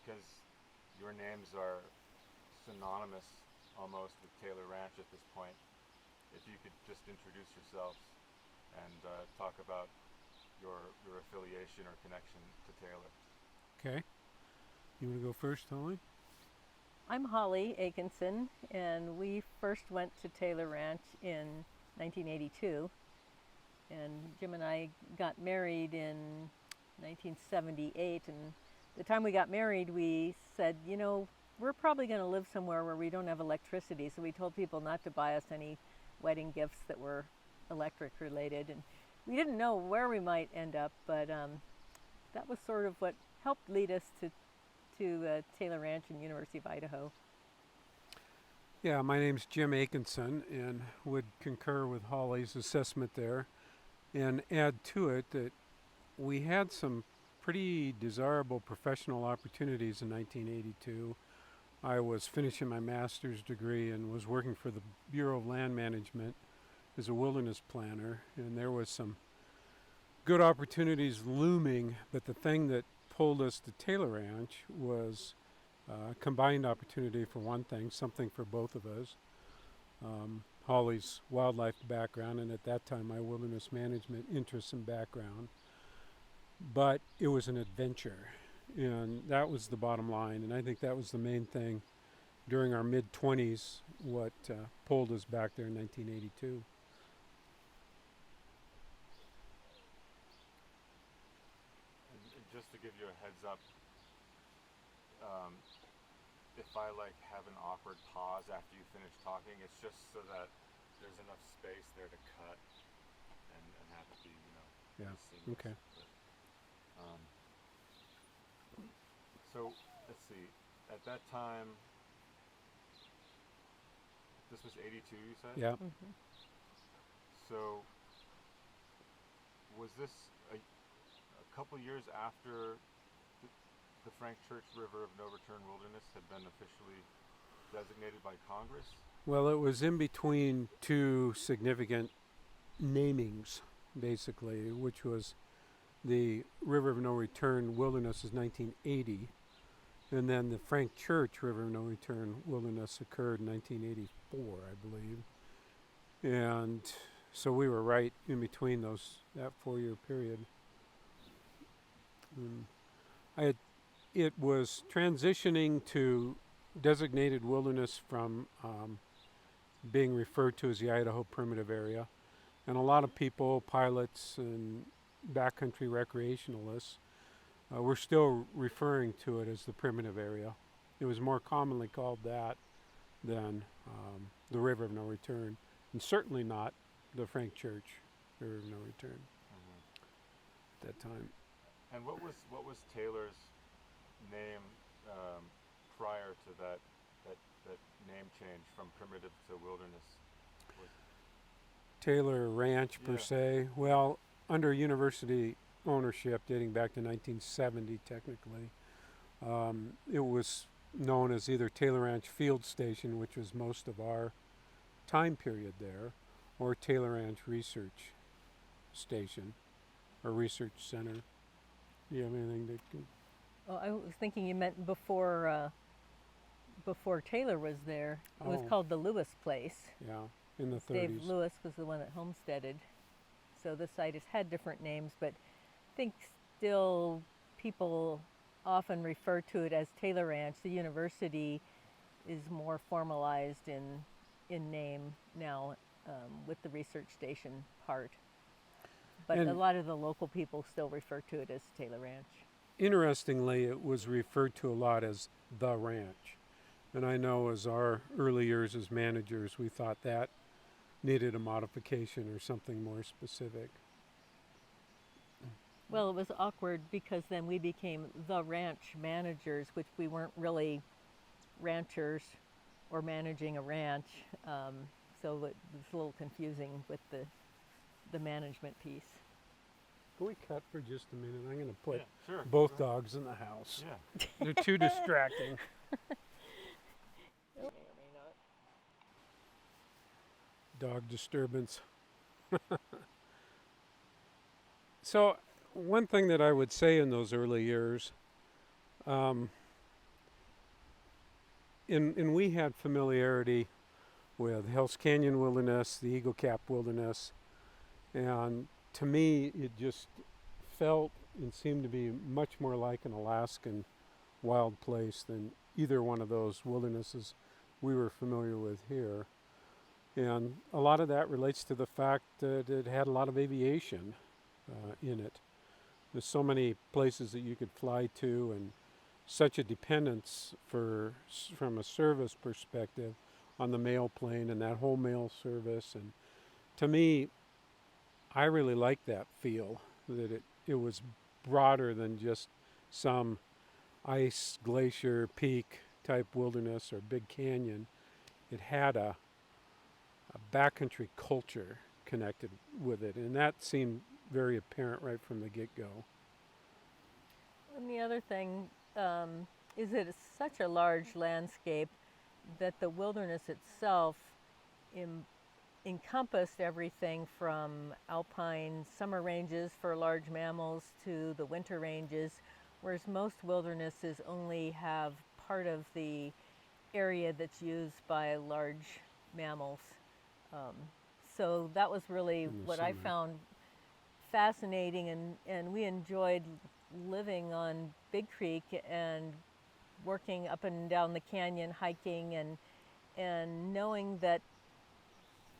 because your names are synonymous almost with Taylor Ranch at this point, if you could just introduce yourselves and talk about your affiliation or connection to Taylor. Okay. You want to go first, Holly? I'm Holly Akenson, and we first went to Taylor Ranch in 1982. And Jim and I got married in 1978. And the time we got married, we said, we're probably going to live somewhere where we don't have electricity. So we told people not to buy us any wedding gifts that were electric related. And we didn't know where we might end up, but that was sort of what helped lead us to Taylor Ranch and University of Idaho. Yeah, my name's Jim Akenson, and would concur with Holly's assessment there, and add to it that we had some pretty desirable professional opportunities in 1982. I was finishing my master's degree and was working for the Bureau of Land Management as a wilderness planner, and there was some good opportunities looming, but the thing that pulled us to Taylor Ranch was combined opportunity for one thing, something for both of us. Holly's wildlife background, and at that time my wilderness management interests and background. But it was an adventure, and that was the bottom line, and I think that was the main thing during our mid-20s, what pulled us back there in 1982. Just to give you a heads up, if I have an awkward pause after you finish talking, it's just so that there's enough space there to cut and have it be, Yeah. seamless. Okay. But, so let's see. At that time, this was 82. You said. Yeah. Mm-hmm. So was this a couple years after the Frank Church River of No Return Wilderness had been officially designated by Congress? Well, it was in between two significant namings, basically, which was the River of No Return Wilderness is 1980, and then the Frank Church River of No Return Wilderness occurred in 1984, I believe. And so we were right in between that 4-year period. It was transitioning to designated wilderness from being referred to as the Idaho Primitive Area. And a lot of people, pilots and backcountry recreationalists, were still referring to it as the Primitive Area. It was more commonly called that than the River of No Return, and certainly not the Frank Church River of No Return at that time. And what was Taylor's name prior to that name change from primitive to wilderness? Taylor Ranch per se. Well, under university ownership dating back to 1970 technically, it was known as either Taylor Ranch Field Station, which was most of our time period there, or Taylor Ranch Research Station or Research Center. Do you have anything that can... Well, I was thinking you meant before Taylor was there. It was called the Lewis Place. Yeah, in the 30s. Dave Lewis was the one that homesteaded. So the site has had different names, but I think still people often refer to it as Taylor Ranch. The university is more formalized in name now with the research station part. But a lot of the local people still refer to it as Taylor Ranch. Interestingly, it was referred to a lot as the ranch. And I know as our early years as managers, we thought that needed a modification or something more specific. Well, it was awkward because then we became the ranch managers, which we weren't really ranchers or managing a ranch. So it was a little confusing with the management piece. Can we cut for just a minute? I'm going to put sure. both dogs in the house. Yeah. They're too distracting. May or may not. Dog disturbance. So one thing that I would say in those early years, and we had familiarity with Hell's Canyon Wilderness, the Eagle Cap Wilderness, and to me it just felt and seemed to be much more like an Alaskan wild place than either one of those wildernesses we were familiar with here. And a lot of that relates to the fact that it had a lot of aviation in it. There's so many places that you could fly to, and such a dependence from a service perspective on the mail plane and that whole mail service. And to me, I really like that feel, that it was broader than just some ice glacier peak type wilderness or big canyon. It had a backcountry culture connected with it, and that seemed very apparent right from the get-go. And the other thing is that it's such a large landscape that the wilderness itself encompassed everything from alpine summer ranges for large mammals to the winter ranges, whereas most wildernesses only have part of the area that's used by large mammals. So that was really what I found fascinating, and we enjoyed living on Big Creek and working up and down the canyon, hiking, and knowing that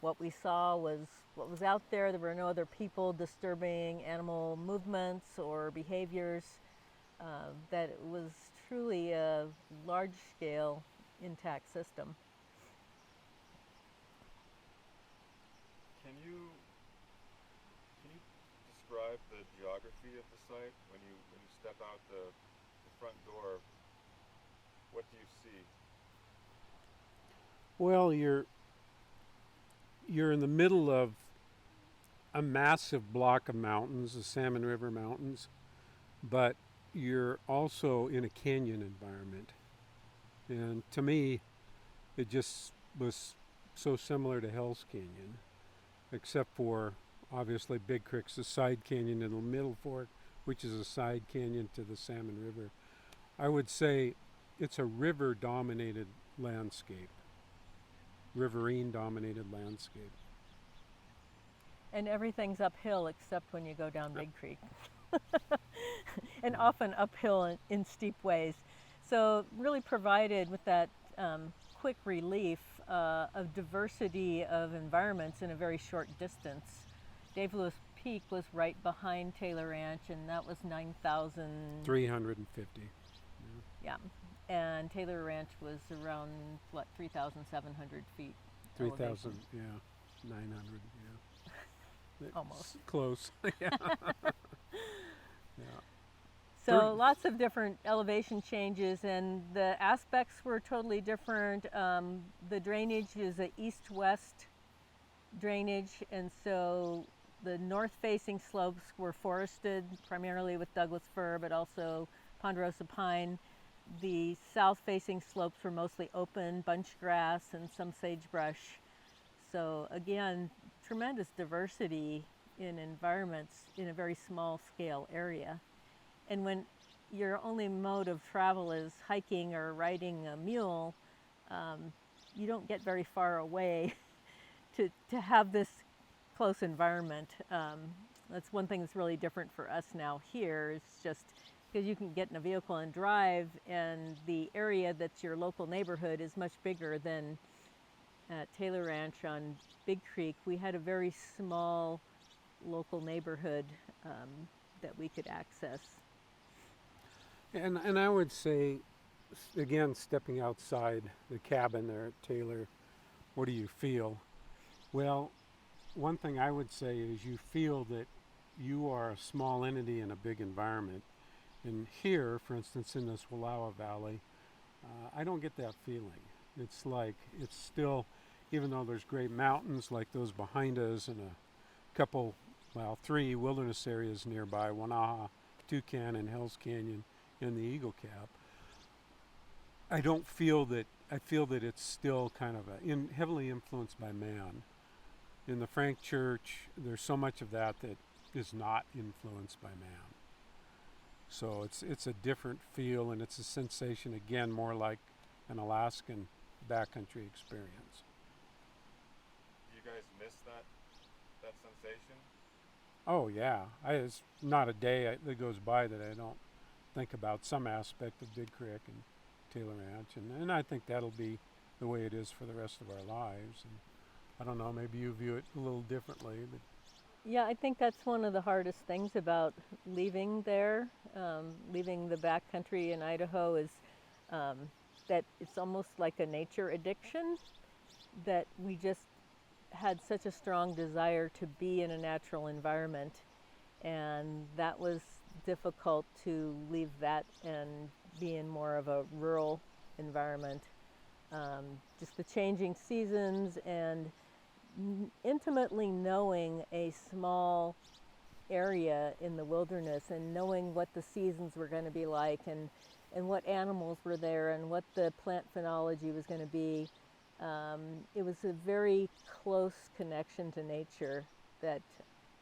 what we saw was what was out there. There were no other people disturbing animal movements or behaviors, that it was truly a large-scale intact system. Can you describe the geography of the site when you step out the front door? What do you see? Well, you're in the middle of a massive block of mountains, the Salmon River Mountains, but you're also in a canyon environment. And to me, it just was so similar to Hell's Canyon, except for obviously Big Creek's a side canyon in the Middle Fork, which is a side canyon to the Salmon River. I would say it's a river-dominated landscape, riverine-dominated landscape. And everything's uphill except when you go down Big Creek. And often uphill in steep ways. So really provided with that quick relief of diversity of environments in a very short distance. Dave Lewis Peak was right behind Taylor Ranch, and that was 9,000... 350. Yeah. And Taylor Ranch was around, 3,700 feet. 3,000, yeah. 900, yeah. Almost. Close. Yeah. Yeah. So lots of different elevation changes, and the aspects were totally different. The drainage is a east-west drainage, and so the north-facing slopes were forested, primarily with Douglas fir, but also ponderosa pine. The south-facing slopes were mostly open, bunch grass, and some sagebrush. So again, tremendous diversity in environments in a very small-scale area. And when your only mode of travel is hiking or riding a mule, you don't get very far away to have this close environment. That's one thing that's really different for us now here. It's just because you can get in a vehicle and drive, and the area that's your local neighborhood is much bigger than at Taylor Ranch on Big Creek. We had a very small local neighborhood that we could access. And I would say, again, stepping outside the cabin there at Taylor, what do you feel? Well, one thing I would say is you feel that you are a small entity in a big environment. And here, for instance, in this Wallowa Valley, I don't get that feeling. It's like, it's still, even though there's great mountains like those behind us and a couple, three wilderness areas nearby, Wanaha, Toucan, and Hell's Canyon, in the Eagle Cap, I don't feel that. I feel that it's still kind of heavily influenced by man. In the Frank Church, there's so much of that is not influenced by man. So it's a different feel, and it's a sensation, again, more like an Alaskan backcountry experience. Do you guys miss that sensation? Oh yeah, it's not a day that goes by that I don't think about some aspect of Big Creek and Taylor Ranch, and I think that'll be the way it is for the rest of our lives. And I don't know, maybe you view it a little differently, but Yeah, I think that's one of the hardest things about leaving there, leaving the backcountry in Idaho is that it's almost like a nature addiction, that we just had such a strong desire to be in a natural environment, and that was difficult to leave that and be in more of a rural environment. Just the changing seasons and intimately knowing a small area in the wilderness and knowing what the seasons were going to be like and what animals were there and what the plant phenology was going to be. It was a very close connection to nature that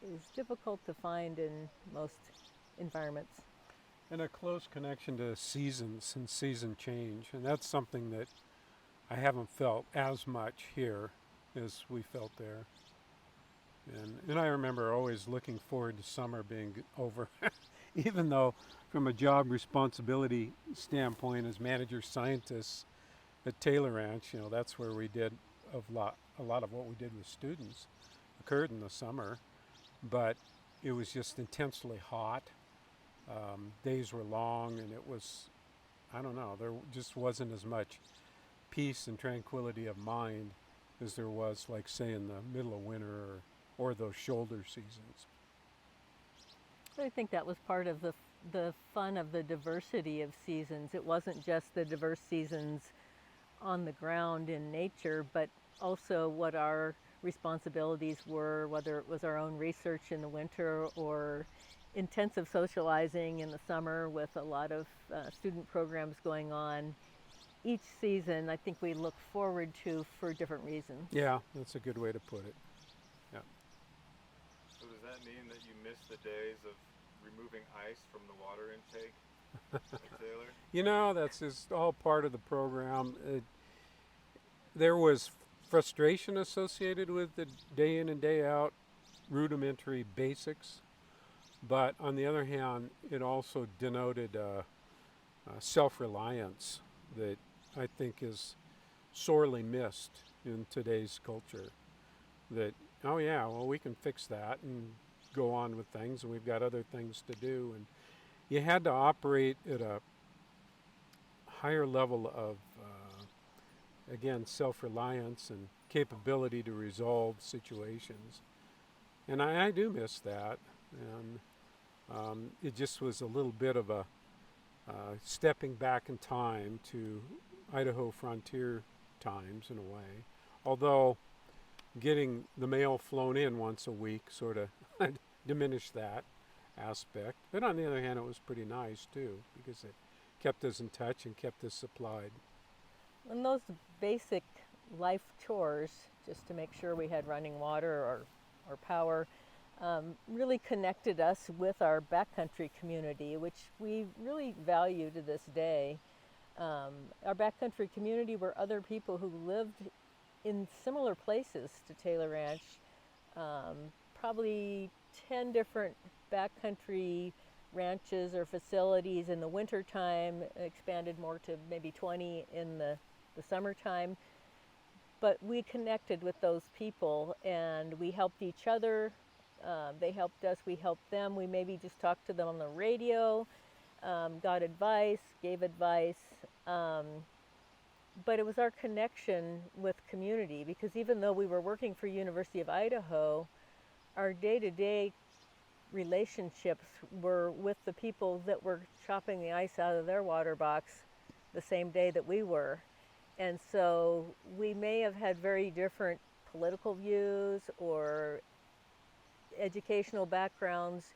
is difficult to find in most environments. and a close connection to seasons and season change, and that's something that I haven't felt as much here as we felt there. And I remember always looking forward to summer being over, even though from a job responsibility standpoint as manager scientists at Taylor Ranch, that's where we did a lot of what we did with students occurred in the summer, but it was just intensely hot. Days were long, and it was, I don't know, there just wasn't as much peace and tranquility of mind as there was, like, say, in the middle of winter or those shoulder seasons. I think that was part of the fun of the diversity of seasons. It wasn't just the diverse seasons on the ground in nature, but also what our responsibilities were, whether it was our own research in the winter or intensive socializing in the summer with a lot of student programs going on. Each season, I think we look forward to for different reasons. Yeah, that's a good way to put it. Yeah. So does that mean that you miss the days of removing ice from the water intake at Taylor? That's just all part of the program. There was frustration associated with the day in and day out rudimentary basics, but on the other hand, it also denoted self-reliance that I think is sorely missed in today's culture. That, oh yeah, well, we can fix that and go on with things, and we've got other things to do. And you had to operate at a higher level of, again, self-reliance and capability to resolve situations. And I do miss that. And it just was a little bit of a stepping back in time to Idaho frontier times in a way. Although getting the mail flown in once a week sort of diminished that aspect. But on the other hand, it was pretty nice too, because it kept us in touch and kept us supplied. And those basic life chores, just to make sure we had running water or power, really connected us with our backcountry community, which we really value to this day. Our backcountry community were other people who lived in similar places to Taylor Ranch, probably 10 different backcountry ranches or facilities in the wintertime, expanded more to maybe 20 in the summertime. But we connected with those people and we helped each other. They helped us, we helped them. We maybe just talked to them on the radio, got advice, gave advice. But it was our connection with community, because even though we were working for University of Idaho, our day-to-day relationships were with the people that were chopping the ice out of their water box the same day that we were. And so we may have had very different political views or educational backgrounds,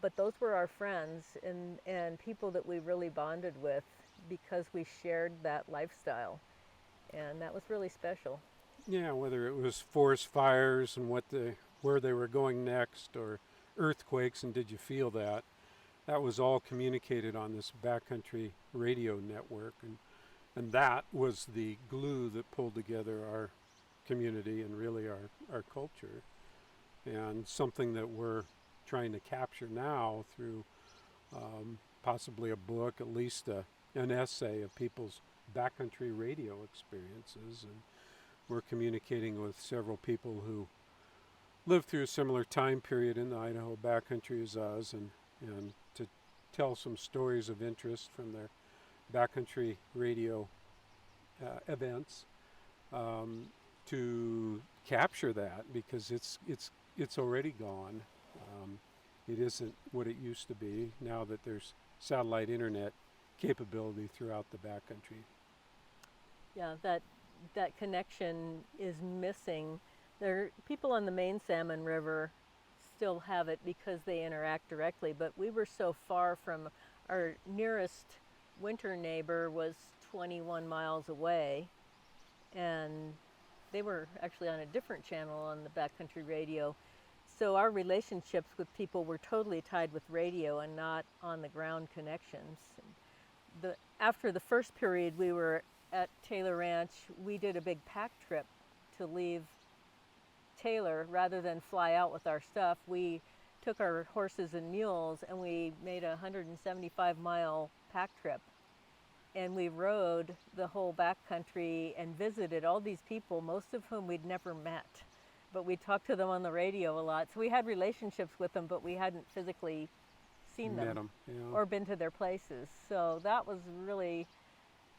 but those were our friends and people that we really bonded with because we shared that lifestyle. And that was really special. Yeah, whether it was forest fires and where they were going next, or earthquakes, and did you feel that? That was all communicated on this backcountry radio network. And And that was the glue that pulled together our community and really our culture, and something that we're trying to capture now through possibly a book, at least an essay of people's backcountry radio experiences. And we're communicating with several people who lived through a similar time period in the Idaho backcountry as us, and to tell some stories of interest from their backcountry radio events, to capture that, because it's already gone. It isn't what it used to be now that there's satellite internet capability throughout the backcountry. Yeah, that connection is missing. There, people on the main Salmon River still have it because they interact directly, but we were so far from our nearest winter neighbor was 21 miles away, and they were actually on a different channel on the backcountry radio. So our relationships with people were totally tied with radio and not on the ground connections. After the first period we were at Taylor Ranch, we did a big pack trip to leave Taylor. Rather than fly out with our stuff, we took our horses and mules and we made a 175-mile pack trip. And we rode the whole backcountry and visited all these people, most of whom we'd never met. But we talked to them on the radio a lot. So we had relationships with them, but we hadn't physically seen Met them yeah. or been to their places. So that was really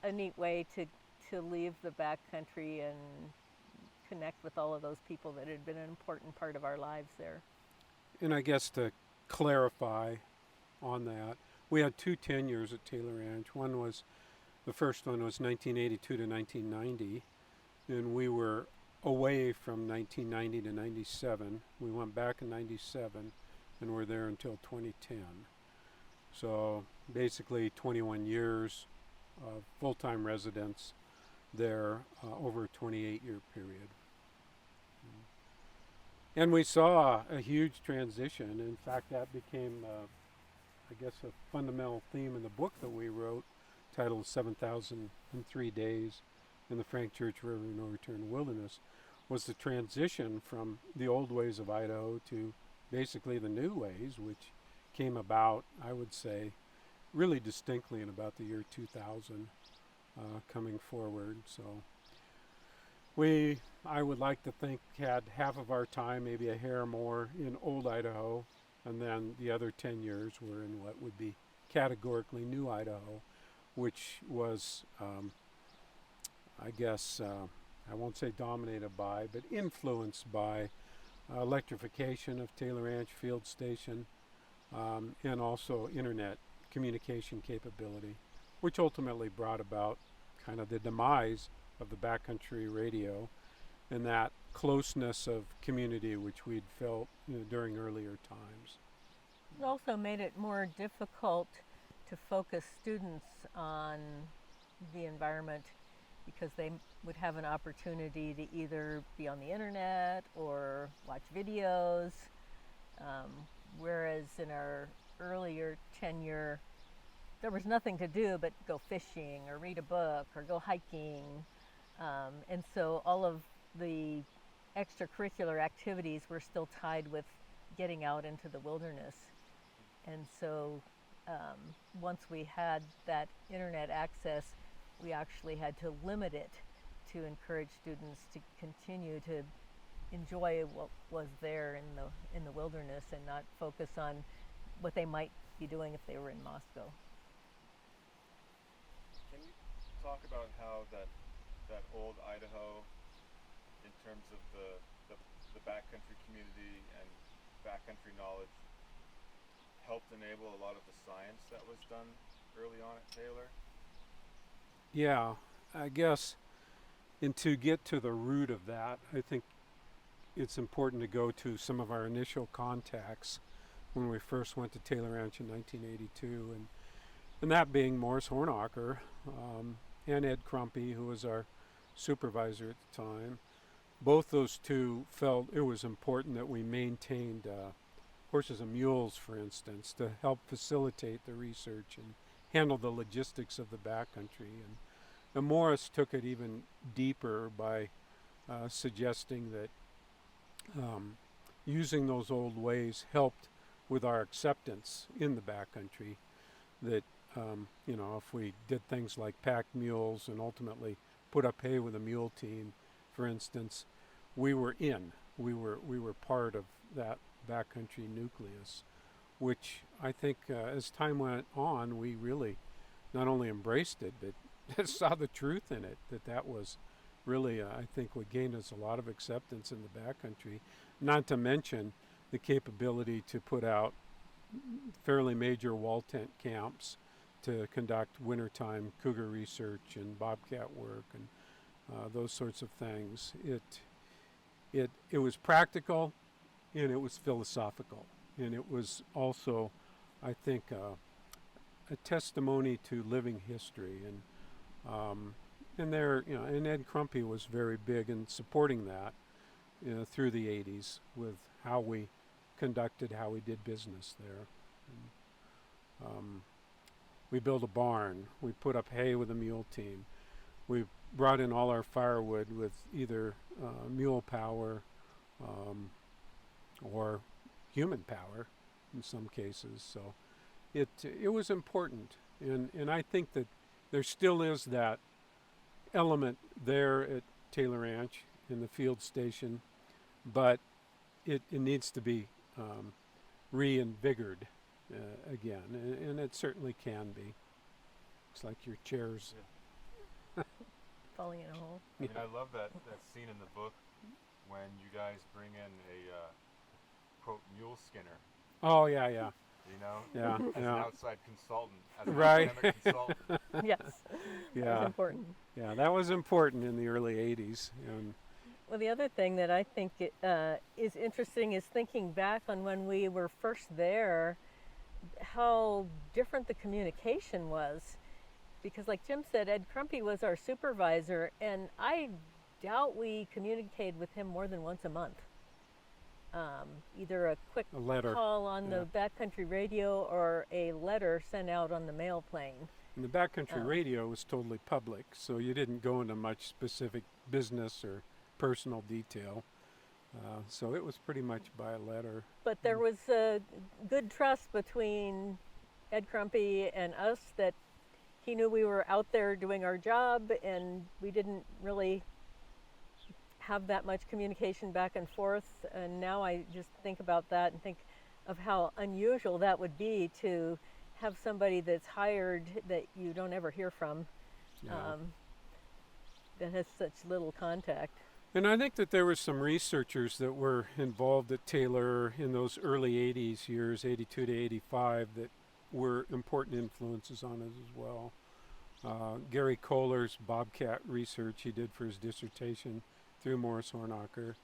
a neat way to leave the backcountry and connect with all of those people that had been an important part of our lives there. And I guess to clarify on that, we had two tenures at Taylor Ranch. The first one was 1982 to 1990, and we were away from 1990 to 97. We went back in 97 and were there until 2010. So basically 21 years of full-time residence there over a 28-year period. And we saw a huge transition. In fact, that became, I guess, a fundamental theme in the book that we wrote, titled 7,003 Days in the Frank Church River No Return Wilderness, was the transition from the old ways of Idaho to basically the new ways, which came about, I would say, really distinctly in about the year 2000 coming forward. So I would like to think, had half of our time, maybe a hair more, in old Idaho, and then the other 10 years were in what would be categorically new Idaho, which was, I guess, I won't say dominated by, but influenced by electrification of Taylor Ranch Field Station, and also internet communication capability, which ultimately brought about kind of the demise of the backcountry radio and that closeness of community which we'd felt during earlier times. It also made it more difficult to focus students on the environment because they would have an opportunity to either be on the internet or watch videos, whereas in our earlier tenure there was nothing to do but go fishing or read a book or go hiking, and so all of the extracurricular activities were still tied with getting out into the wilderness. And so once we had that internet access, we actually had to limit it to encourage students to continue to enjoy what was there in the wilderness and not focus on what they might be doing if they were in Moscow. Can you talk about how that old Idaho, in terms of the backcountry community and backcountry knowledge, helped enable a lot of the science that was done early on at Taylor? Yeah, I guess, and to get to the root of that, I think it's important to go to some of our initial contacts when we first went to Taylor Ranch in 1982, and that being Morris Hornacher and Ed Crumpy, who was our supervisor at the time. Both those two felt it was important that we maintained horses and mules, for instance, to help facilitate the research and handle the logistics of the backcountry. And Morris took it even deeper by suggesting that using those old ways helped with our acceptance in the backcountry. That if we did things like pack mules and ultimately put up hay with a mule team, for instance, we were in. We were part of that backcountry nucleus, which I think as time went on, we really not only embraced it, but saw the truth in it. That was really, I think, what gained us a lot of acceptance in the backcountry. Not to mention the capability to put out fairly major wall tent camps to conduct wintertime cougar research and bobcat work and those sorts of things. It was practical, and it was philosophical, and it was also, I think, a testimony to living history. And Ed Crumpy was very big in supporting that through the 80s with how we conducted, how we did business there. We built a barn. We put up hay with a mule team. We brought in all our firewood with either mule power or human power in some cases. So it was important, and I think that there still is that element there at Taylor Ranch in the field station, but it needs to be reinvigorated again, and it certainly can be. Looks like your chair's Falling in a hole. I mean, I love that scene in the book when you guys bring in a quote mule skinner. Oh yeah. As an Yeah. outside consultant, as an Right. academic consultant. Yes, that was important. Yeah, that was important in the early 80s. And Well, the other thing that I think is interesting is thinking back on when we were first there, how different the communication was. Because like Jim said, Ed Crumpy was our supervisor, and I doubt we communicated with him more than once a month. Either a quick a letter. call on the backcountry radio or a letter sent out on the mail plane. And the backcountry radio was totally public, so you didn't go into much specific business or personal detail. So it was pretty much by a letter. But there was a good trust between Ed Crumpy and us that he knew we were out there doing our job, and we didn't really have that much communication back and forth. And now I just think about that and think of how unusual that would be to have somebody that's hired that you don't ever hear from, that has such little contact. And I think that there were some researchers that were involved at Taylor in those early 80s years, 82 to 85, that were important influences on us as well. Gary Kohler's Bobcat research he did for his dissertation through Morris Hornacher,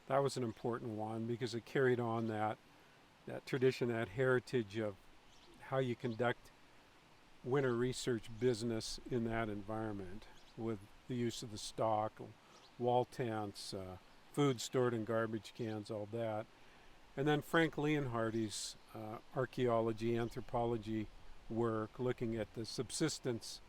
that was an important one because it carried on that tradition, that heritage of how you conduct winter research business in that environment with the use of the stock, wall tents, food stored in garbage cans, all that. And then Frank Leonhardy's archaeology, anthropology work looking at the subsistence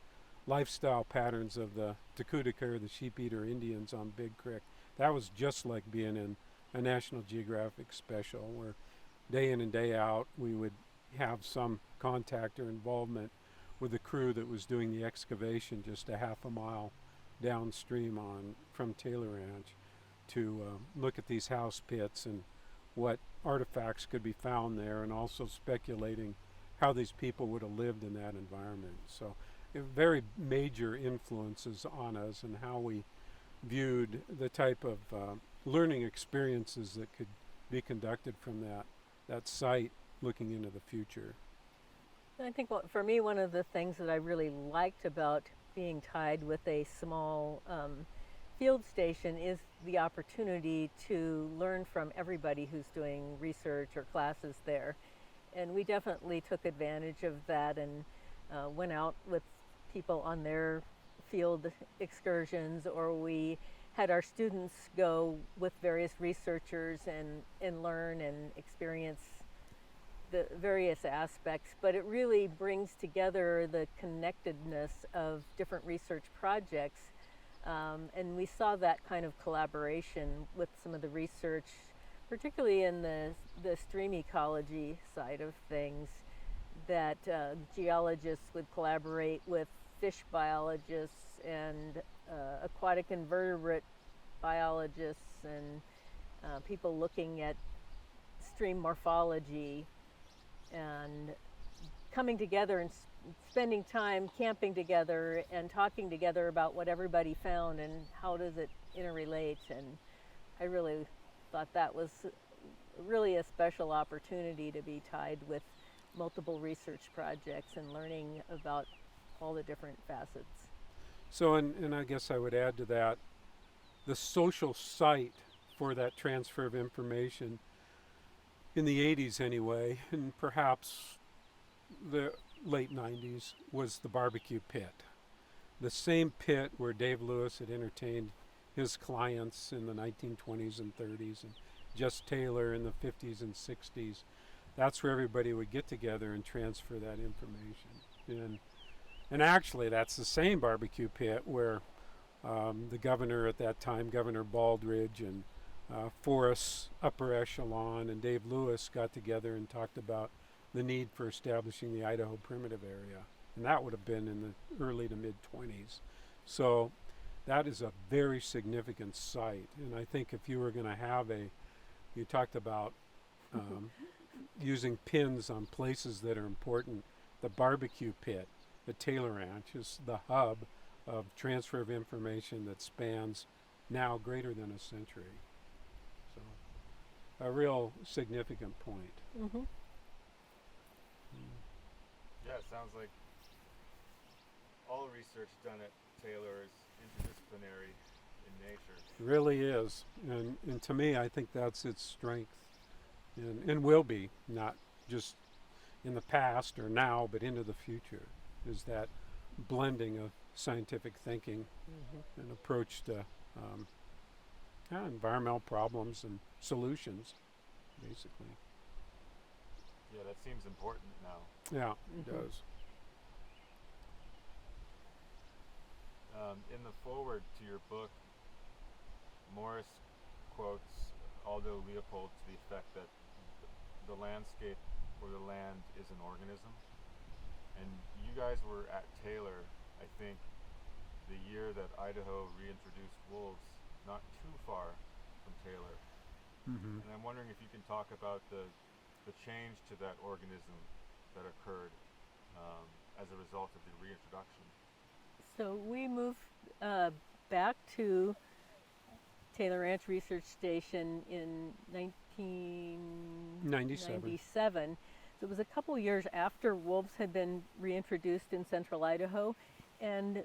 lifestyle patterns of the Takudaka, or the sheep-eater Indians on Big Creek. That was just like being in a National Geographic special where day in and day out we would have some contact or involvement with the crew that was doing the excavation just a half a mile downstream from Taylor Ranch to look at these house pits and what artifacts could be found there, and also speculating how these people would have lived in that environment. So very major influences on us and how we viewed the type of learning experiences that could be conducted from that site looking into the future. I think for me, one of the things that I really liked about being tied with a small field station is the opportunity to learn from everybody who's doing research or classes there. And we definitely took advantage of that and went out with people on their field excursions, or we had our students go with various researchers and learn and experience the various aspects, but it really brings together the connectedness of different research projects. And we saw that kind of collaboration with some of the research, particularly in the stream ecology side of things, that geologists would collaborate with fish biologists and aquatic invertebrate biologists and people looking at stream morphology and coming together and spending time camping together and talking together about what everybody found and how does it interrelate. And I really thought that was really a special opportunity to be tied with multiple research projects and learning about all the different facets. So, and I guess I would add to that, the social site for that transfer of information in the 80s anyway, and perhaps the late 90s, was the barbecue pit. The same pit where Dave Lewis had entertained his clients in the 1920s and 30s, and Jess Taylor in the 50s and 60s. That's where everybody would get together and transfer that information. And actually, that's the same barbecue pit where the governor at that time, Governor Baldridge, and Forrest's upper echelon and Dave Lewis got together and talked about the need for establishing the Idaho primitive area. And that would have been in the early to mid 20s. So that is a very significant site. And I think if you were going to have you talked about using pins on places that are important, the barbecue pit, the Taylor Ranch, is the hub of transfer of information that spans now greater than a century. So a real significant point. Mm-hmm. Yeah, it sounds like all research done at Taylor is interdisciplinary in nature. It really is. And to me, I think that's its strength. And will be, not just in the past or now, but into the future, is that blending of scientific thinking and approach to environmental problems and solutions, basically. Yeah, that seems important now. Yeah, it does. In the foreword to your book, Morris quotes Aldo Leopold to the effect that the landscape or the land is an organism. And you guys were at Taylor, I think, the year that Idaho reintroduced wolves, not too far from Taylor. And I'm wondering if you can talk about the change to that organism that occurred as a result of the reintroduction. So we moved back to Taylor Ranch Research Station in 1997. So it was a couple years after wolves had been reintroduced in central Idaho, and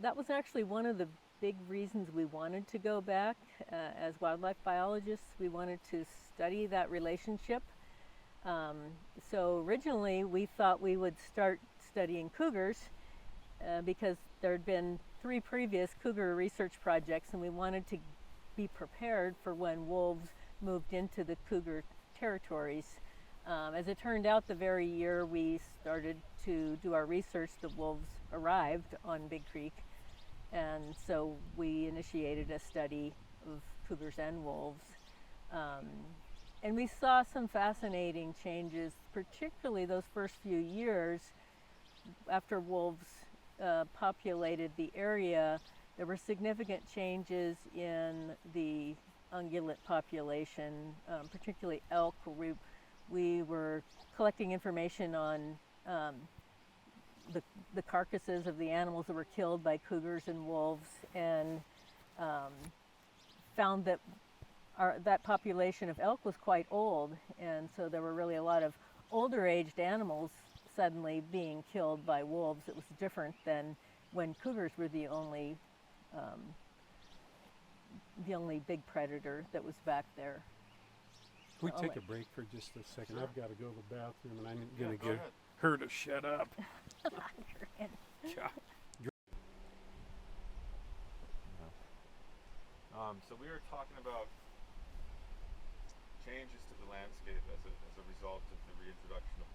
that was actually one of the big reasons we wanted to go back. As wildlife biologists, we wanted to study that relationship. So originally we thought we would start studying cougars because there had been 3 previous cougar research projects, and we wanted to be prepared for when wolves moved into the cougar territories. As it turned out, the very year we started to do our research, the wolves arrived on Big Creek, and so we initiated a study of cougars and wolves. And we saw some fascinating changes, particularly those first few years after wolves populated the area. There were significant changes in the ungulate population, particularly elk, where we were collecting information on the carcasses of the animals that were killed by cougars and wolves, and found that that population of elk was quite old, and so there were really a lot of older aged animals suddenly being killed by wolves. It was different than when cougars were the only big predator that was back there. Can we take a break for just a second? Sure. I've got to go to the bathroom, and I'm going to Go get ahead. her to shut up. So we were talking about changes to the landscape as a result of the reintroduction of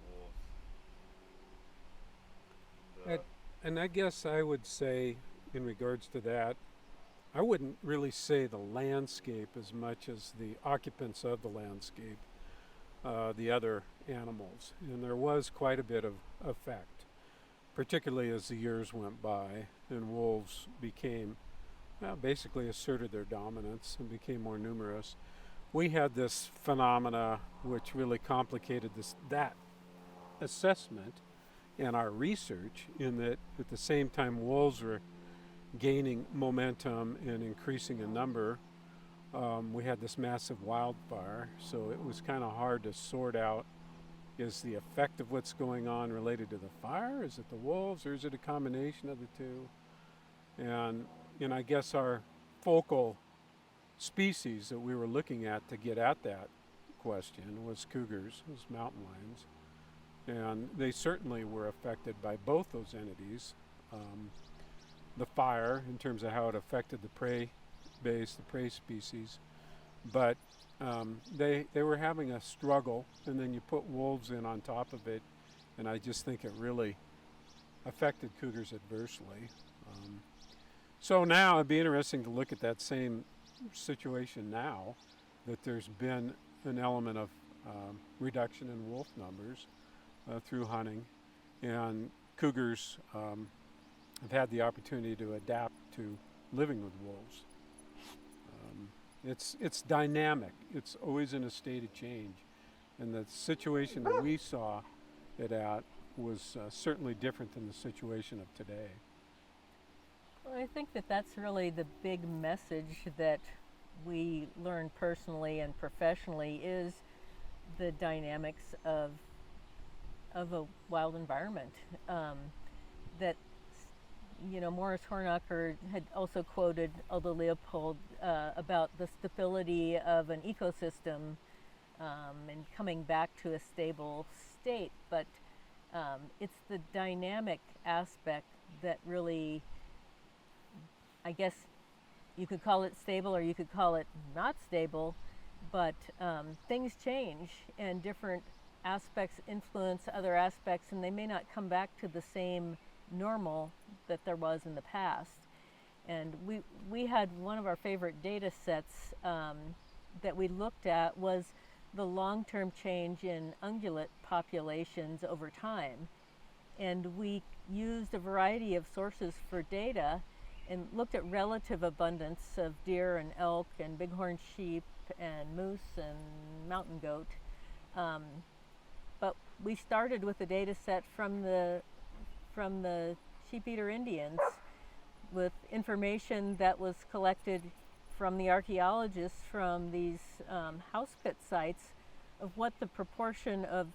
wolves? And I guess I would say, in regards to that, I wouldn't really say the landscape as much as the occupants of the landscape, the other animals. And there was quite a bit of effect, particularly as the years went by and wolves became, basically asserted their dominance and became more numerous. We had this phenomena which really complicated that assessment and our research, in that at the same time wolves were gaining momentum and increasing in number, we had this massive wildfire. So it was kind of hard to sort out, is the effect of what's going on related to the fire? Is it the wolves, or is it a combination of the two? And I guess our focal species that we were looking at to get at that question was cougars, was mountain lions. And they certainly were affected by both those entities. The fire, in terms of how it affected the prey base, the prey species, but they were having a struggle, and then you put wolves in on top of it, and I just think it really affected cougars adversely. So now it'd be interesting to look at that same situation now, that there's been an element of reduction in wolf numbers through hunting, and cougars have had the opportunity to adapt to living with wolves. It's dynamic. It's always in a state of change, and the situation that we saw it at was certainly different than the situation of today. Well, I think that that's really the big message that we learn personally and professionally, is the dynamics of a wild environment. That, Morris Hornacher had also quoted Aldo Leopold about the stability of an ecosystem and coming back to a stable state. But it's the dynamic aspect that really, I guess you could call it stable or you could call it not stable, but things change and different aspects influence other aspects, and they may not come back to the same normal that there was in the past. And we had one of our favorite data sets that we looked at was the long-term change in ungulate populations over time. And we used a variety of sources for data and looked at relative abundance of deer and elk and bighorn sheep and moose and mountain goat. But we started with a data set from the sheep-eater Indians, with information that was collected from the archaeologists from these house pit sites of what the proportion of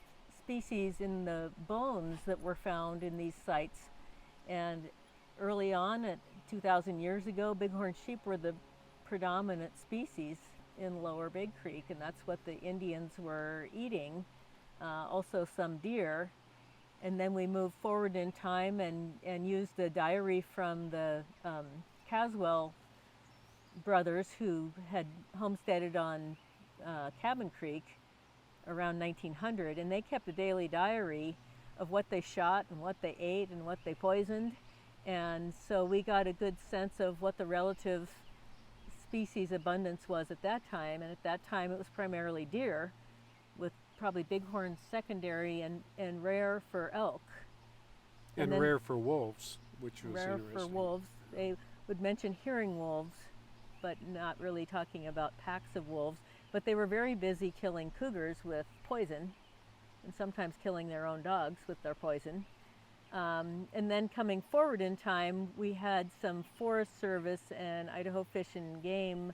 species in the bones that were found in these sites. And early on, at 2,000 years ago, bighorn sheep were the predominant species in Lower Big Creek, and that's what the Indians were eating. Also some deer. And then we moved forward in time and used the diary from the Caswell brothers, who had homesteaded on Cabin Creek around 1900, and they kept a daily diary of what they shot and what they ate and what they poisoned. And so we got a good sense of what the relative species abundance was at that time, and at that time it was primarily deer, with probably bighorn secondary and rare for elk. And rare for wolves, which was rare interesting. for wolves. They would mention hearing wolves, but not really talking about packs of wolves. But they were very busy killing cougars with poison, and sometimes killing their own dogs with their poison. And then coming forward in time, we had some Forest Service and Idaho Fish and Game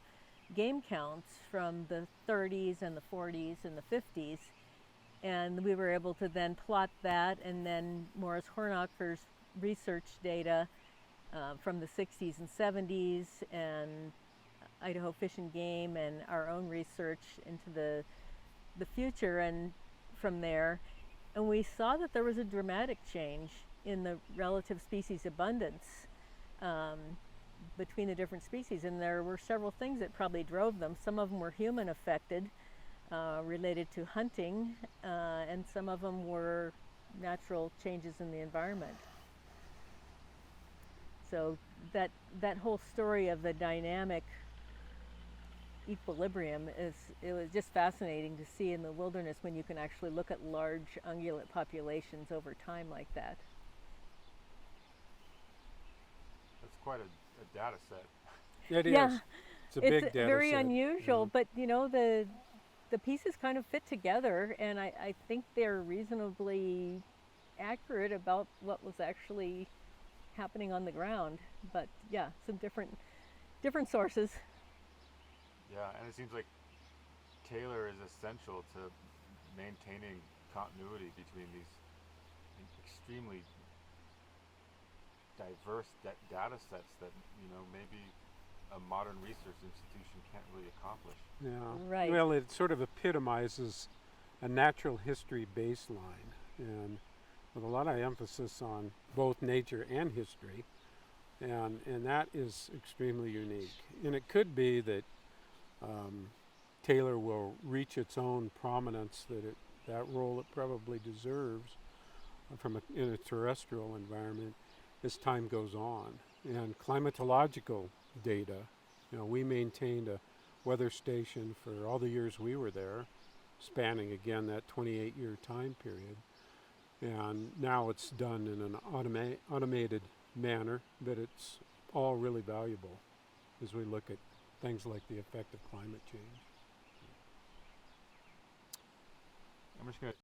counts from the 30s and the 40s and the 50s. And we were able to then plot that, and then Morris Hornacher's research data from the 60s and 70s, and Idaho Fish and Game, and our own research into the future, and from there. And we saw that there was a dramatic change in the relative species abundance between the different species, and there were several things that probably drove them. Some of them were human affected. related to hunting, and some of them were natural changes in the environment. So that whole story of the dynamic equilibrium it was just fascinating to see in the wilderness when you can actually look at large ungulate populations over time like that. That's quite a data set. It is. Yeah, It's a big it's data very set. unusual, but you know the pieces kind of fit together, and I think they're reasonably accurate about what was actually happening on the ground. But yeah, some different sources. Yeah, and it seems like Taylor is essential to maintaining continuity between these extremely diverse data sets that maybe a modern research institution can't really accomplish. Yeah. Right. Well, it sort of epitomizes a natural history baseline, and with a lot of emphasis on both nature and history, and that is extremely unique. And it could be that Taylor will reach its own prominence, that role it probably deserves in a terrestrial environment as time goes on. And climatological data, we maintained a weather station for all the years we were there, spanning again that 28-year time period. And now it's done in an automated manner that it's all really valuable as we look at things like the effect of climate change. I'm just going to